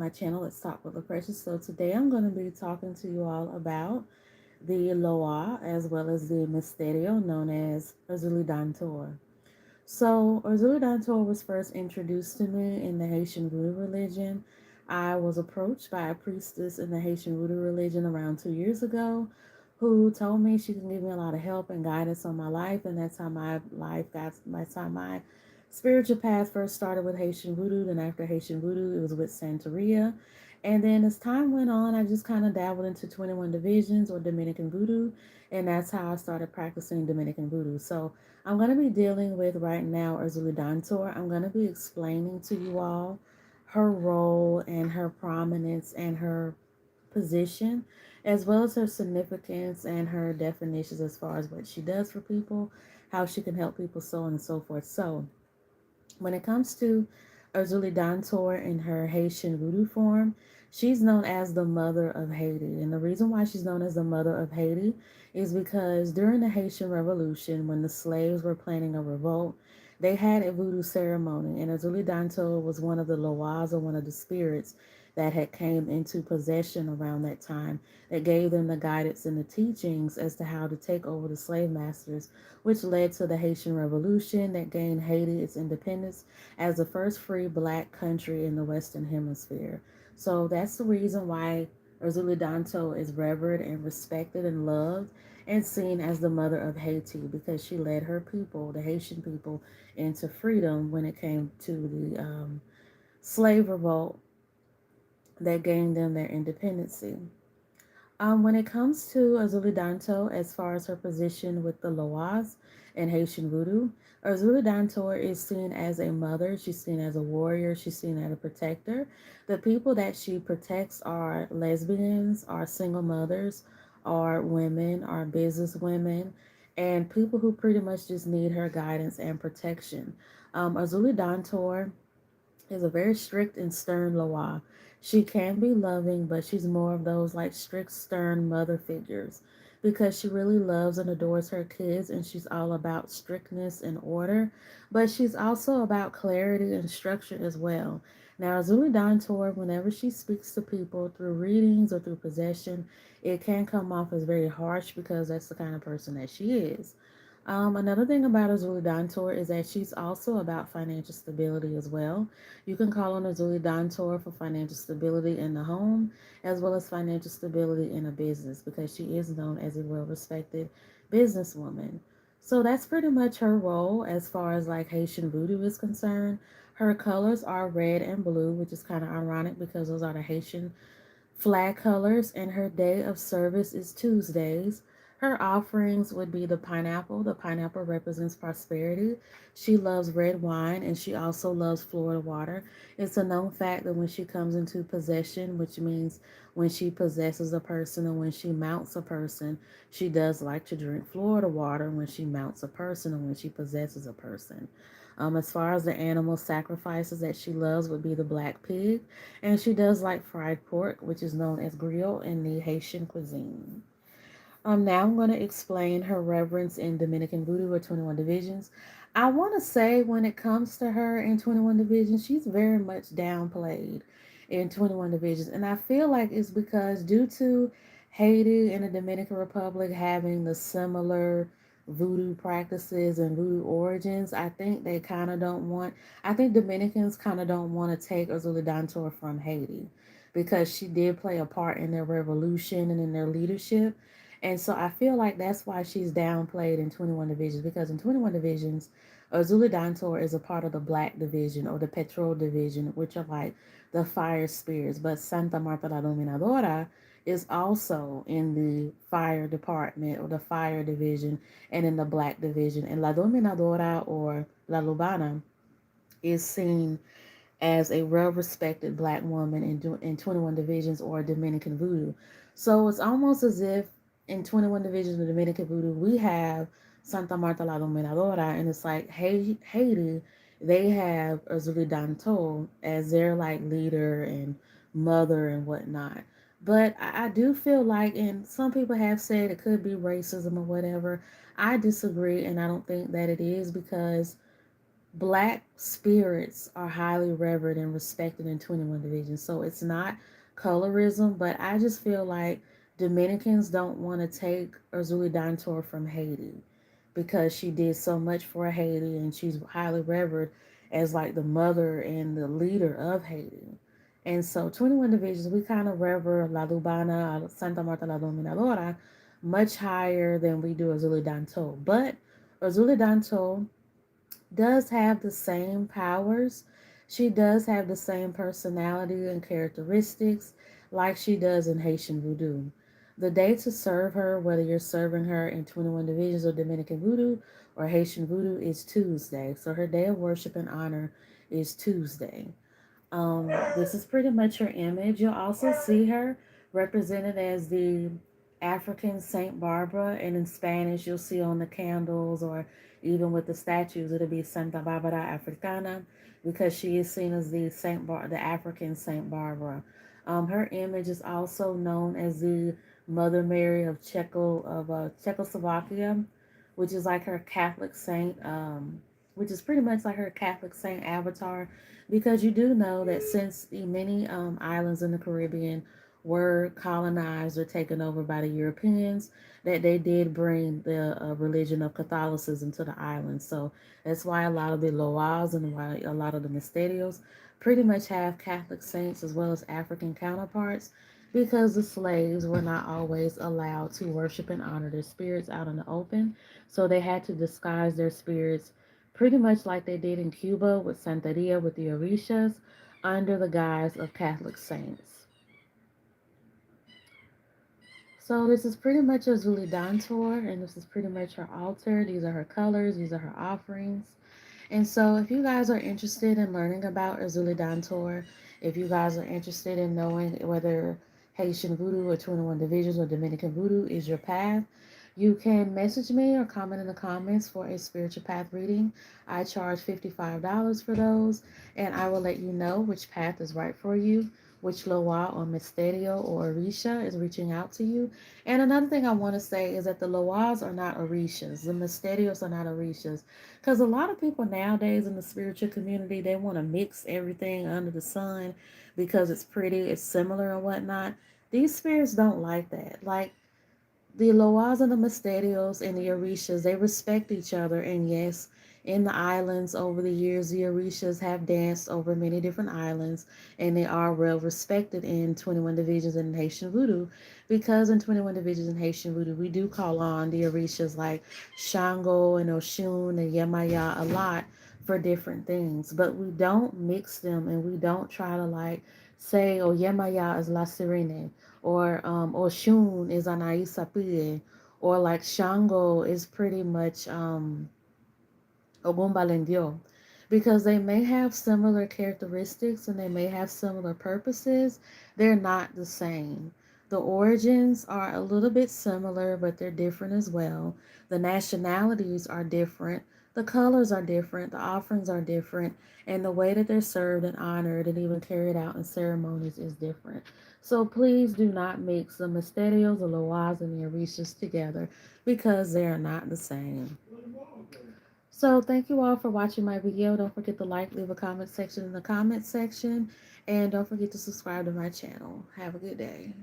My channel. Let's talk with the precious. So today I'm going to be talking to you all about the Loa as well as the Misterio known as Erzulie Dantor. So Erzulie Dantor was first introduced to me in the Haitian Voodoo religion. I was approached by a priestess in the Haitian Voodoo religion around 2 years ago who told me she can give me a lot of help and guidance on my life, and that's how my spiritual path first started with Haitian Voodoo. Then after Haitian Voodoo, it was with Santeria. And then as time went on, I just kind of dabbled into 21 divisions or Dominican Voodoo, and that's how I started practicing Dominican Voodoo. So I'm going to be dealing with right now Erzulie Dantor. I'm going to be explaining to you all her role and her prominence and her position, as well as her significance and her definitions as far as what she does for people, how she can help people, so on and so forth. So, when it comes to Erzulie Dantor in her Haitian voodoo form, she's known as the mother of Haiti. And the reason why she's known as the mother of Haiti is because during the Haitian Revolution, when the slaves were planning a revolt, they had a voodoo ceremony. And Erzulie Dantor was one of the Loas, or one of the spirits that had came into possession around that time, that gave them the guidance and the teachings as to how to take over the slave masters, which led to the Haitian Revolution that gained Haiti its independence as the first free black country in the Western Hemisphere. So that's the reason why Erzulie Danto is revered and respected and loved and seen as the mother of Haiti, because she led her people, the Haitian people, into freedom when it came to the slave revolt that gained them their independency. When it comes to Azuli Danto, as far as her position with the Loas and Haitian Voodoo, Azuli Danto is seen as a mother, she's seen as a warrior, she's seen as a protector. The people that she protects are lesbians, are single mothers, are women, are business women, and people who pretty much just need her guidance and protection. Azuli Dantor is a very strict and stern Loa. She can be loving, but she's more of those like strict, stern mother figures, because she really loves and adores her kids, and she's all about strictness and order, but she's also about clarity and structure as well. Now, Zuli Dantor, whenever she speaks to people through readings or through possession, it can come off as very harsh because that's the kind of person that she is. Another thing about Azuli Dantor is that she's also about financial stability as well. You can call on Azuli Dantor for financial stability in the home as well as financial stability in a business, because she is known as a well respected businesswoman. So that's pretty much her role as far as like Haitian voodoo is concerned. Her colors are red and blue, which is kind of ironic because those are the Haitian flag colors, and her day of service is Tuesdays. Her offerings would be the pineapple. The pineapple represents prosperity. She loves red wine, and she also loves Florida water. It's a known fact that when she comes into possession, which means when she possesses a person and when she mounts a person, she does like to drink Florida water when she mounts a person and when she possesses a person. As far as the animal sacrifices that she loves would be the black pig, and she does like fried pork, which is known as griot in the Haitian cuisine. Now I'm going to explain her reverence in Dominican Voodoo, or 21 Divisions. I want to say when it comes to her in 21 Divisions, she's very much downplayed in 21 Divisions. And I feel like it's because due to Haiti and the Dominican Republic having the similar voodoo practices and voodoo origins, I think they kind of don't want, I think Dominicans kind of don't want to take Azuli Dantor from Haiti, because she did play a part in their revolution and in their leadership. And so I feel like that's why she's downplayed in 21 Divisions, because in 21 Divisions, Azuli Dantor is a part of the Black Division or the Petrol Division, which are like the fire spirits. But Santa Marta la Dominadora is also in the fire department or the fire division and in the Black Division. And La Dominadora, or La Lubana, is seen as a well-respected black woman in 21 Divisions or Dominican Voodoo. So it's almost as if in 21 Divisions of Dominican Voodoo, we have Santa Marta la Dominadora, and it's like Haiti, they have Azuli Danto as their like leader and mother and whatnot. But I do feel like, and some people have said it could be racism or whatever. I disagree, and I don't think that it is, because Black spirits are highly revered and respected in 21 divisions. So it's not colorism, but I just feel like Dominicans don't want to take Erzulie Dantor from Haiti because she did so much for Haiti and she's highly revered as like the mother and the leader of Haiti. And so 21 divisions, we kind of revere La Lubana, Santa Marta la Dominadora much higher than we do Erzulie Dantor. But Erzulie Dantor does have the same powers. She does have the same personality and characteristics like she does in Haitian Voodoo. The day to serve her, whether you're serving her in 21 divisions or Dominican Voodoo or Haitian Voodoo, is Tuesday. So her day of worship and honor is Tuesday. This is pretty much her image. You'll also see her represented as the African Saint Barbara, and in Spanish, you'll see on the candles or even with the statues, it'll be Santa Barbara Africana because she is seen as the African Saint Barbara. Her image is also known as the Mother Mary of Czechoslovakia, which is like her Catholic saint, which is pretty much like her Catholic saint avatar because you do know that since the many islands in the Caribbean were colonized or taken over by the Europeans, that they did bring the religion of Catholicism to the islands. So that's why a lot of the Loas and why a lot of the Misterios pretty much have Catholic saints as well as African counterparts because the slaves were not always allowed to worship and honor their spirits out in the open. So they had to disguise their spirits pretty much like they did in Cuba with Santeria with the Orishas, under the guise of Catholic saints. So this is pretty much a Zuli Dantor, and this is pretty much her altar. These are her colors, these are her offerings. And so if you guys are interested in learning about Erzulie Dantor, if you guys are interested in knowing whether Haitian Voodoo or 21 Divisions or Dominican Voodoo is your path, you can message me or comment in the comments for a spiritual path reading. I charge $55 for those, and I will let you know which path is right for you, which Loa or Misterio or Orisha is reaching out to you. And another thing I want to say is that the Loas are not Orishas. The Misterios are not Orishas. Because a lot of people nowadays in the spiritual community, they want to mix everything under the sun because it's pretty, it's similar and whatnot. These spirits don't like that. Like the Loas and the Misterios and the Orishas, they respect each other. And yes, in the islands over the years, the Orishas have danced over many different islands and they are well respected in 21 Divisions in Haitian Voodoo because in 21 Divisions in Haitian Voodoo, we do call on the Orishas like Shango and Oshun and Yemaya a lot for different things. But we don't mix them and we don't try to like say, oh, Yemaya is La Sirene or Oshun is Anaisa Pie, or like Shango is pretty much Ogumbalendio, because they may have similar characteristics and they may have similar purposes. They're not the same. The origins are a little bit similar, but they're different as well. The nationalities are different. The colors are different. The offerings are different. And the way that they're served and honored and even carried out in ceremonies is different. So please do not mix the Misterios, the Loas, and the Orishas together because they are not the same. So thank you all for watching my video. Don't forget to like, leave a comment section in the comment section, and don't forget to subscribe to my channel. Have a good day.